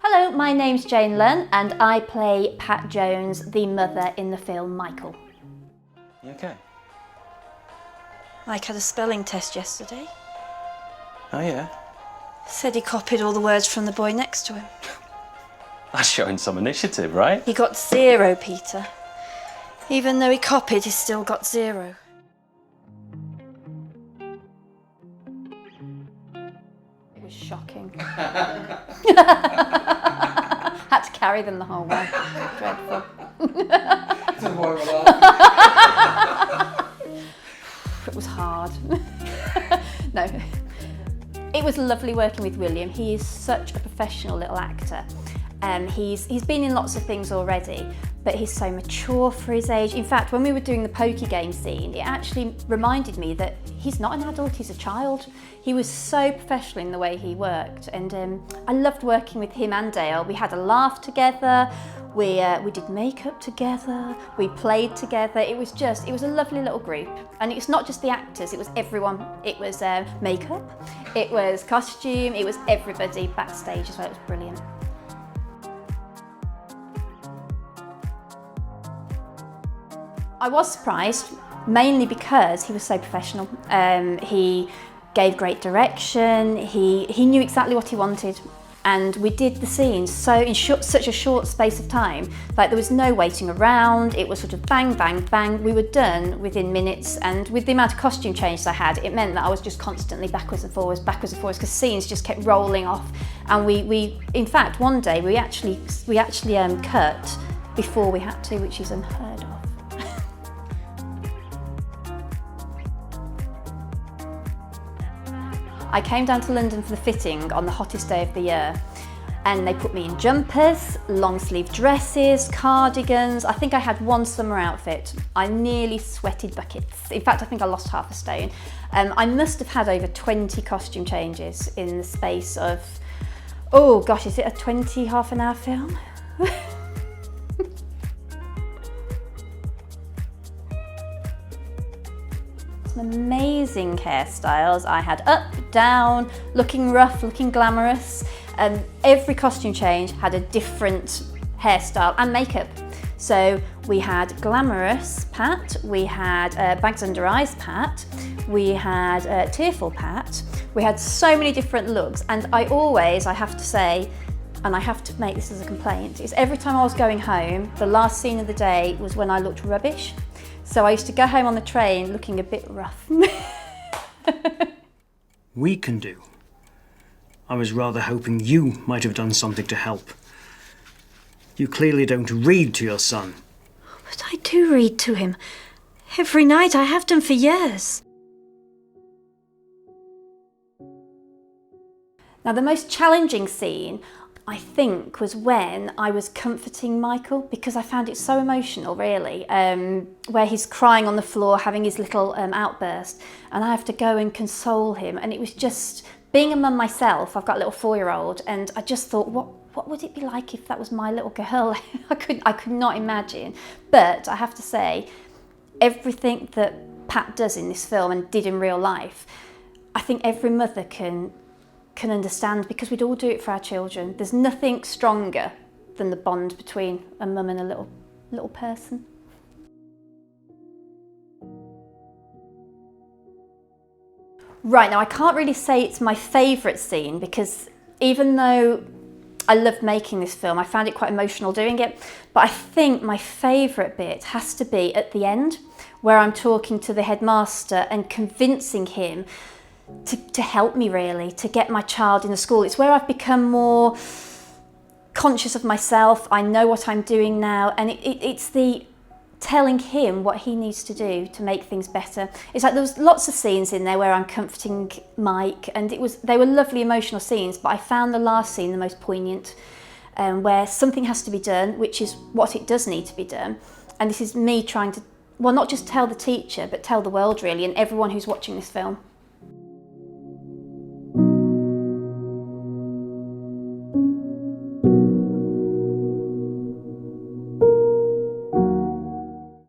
Hello, my name's Jayne Lunn and I play Pat Jones, the mother in the film Mical. You okay? Mike had a spelling test yesterday. Oh yeah? Said he copied all the words from the boy next to him. That's showing some initiative, right? He got 0, Peter. Even though he copied, he still got 0. It was shocking. Had to carry them the whole way. Dreadful. It was hard. No. It was lovely working with William. He is such a professional little actor. He's been in lots of things already, but he's so mature for his age. In fact, when we were doing the pokey game scene, it actually reminded me that he's not an adult, he's a child. He was so professional in the way he worked, and I loved working with him and Dale. We had a laugh together, we did makeup together, we played together. It was a lovely little group. And it's not just the actors, it was everyone. It was makeup, it was costume, it was everybody backstage as well. It was brilliant. I was surprised, mainly because he was so professional. He gave great direction, he knew exactly what he wanted, and we did the scenes so in such a short space of time. Like, there was no waiting around, it was sort of bang, bang, bang. We were done within minutes, and with the amount of costume changes I had, it meant that I was just constantly backwards and forwards, because scenes just kept rolling off. And we in fact, one day we actually cut before we had to, which is unheard of. I came down to London for the fitting on the hottest day of the year, and they put me in jumpers, long sleeve dresses, cardigans. I think I had one summer outfit. I nearly sweated buckets. In fact, I think I lost half a stone. I must have had over 20 costume changes in the space of, oh gosh, is it a 20 half an hour film? Amazing hairstyles. I had up, down, looking rough, looking glamorous. Every costume change had a different hairstyle and makeup. So we had glamorous Pat, we had bags under eyes Pat, we had tearful Pat. We had so many different looks, and I have to say, and I have to make this as a complaint, is every time I was going home, the last scene of the day was when I looked rubbish. So I used to go home on the train looking a bit rough. We can do. I was rather hoping you might have done something to help. You clearly don't read to your son. But I do read to him. Every night. I have done for years. Now, the most challenging scene, I think, was when I was comforting Mical, because I found it so emotional, really, where he's crying on the floor, having his little outburst, and I have to go and console him. And it was just, being a mum myself, I've got a little 4-year-old, and I just thought, what would it be like if that was my little girl? I could not imagine. But I have to say, everything that Pat does in this film and did in real life, I think every mother can understand, because we'd all do it for our children. There's nothing stronger than the bond between a mum and a little person. Right, now I can't really say it's my favourite scene, because even though I loved making this film, I found it quite emotional doing it, but I think my favourite bit has to be at the end, where I'm talking to the headmaster and convincing him to help me, really, to get my child in the school. It's where I've become more conscious of myself. I know what I'm doing now, and it's the telling him what he needs to do to make things better. It's like there was lots of scenes in there where I'm comforting Mike, and they were lovely emotional scenes, but I found the last scene the most poignant, where something has to be done, which is what it does need to be done. And this is me trying to, well, not just tell the teacher, but tell the world, really, and everyone who's watching this film.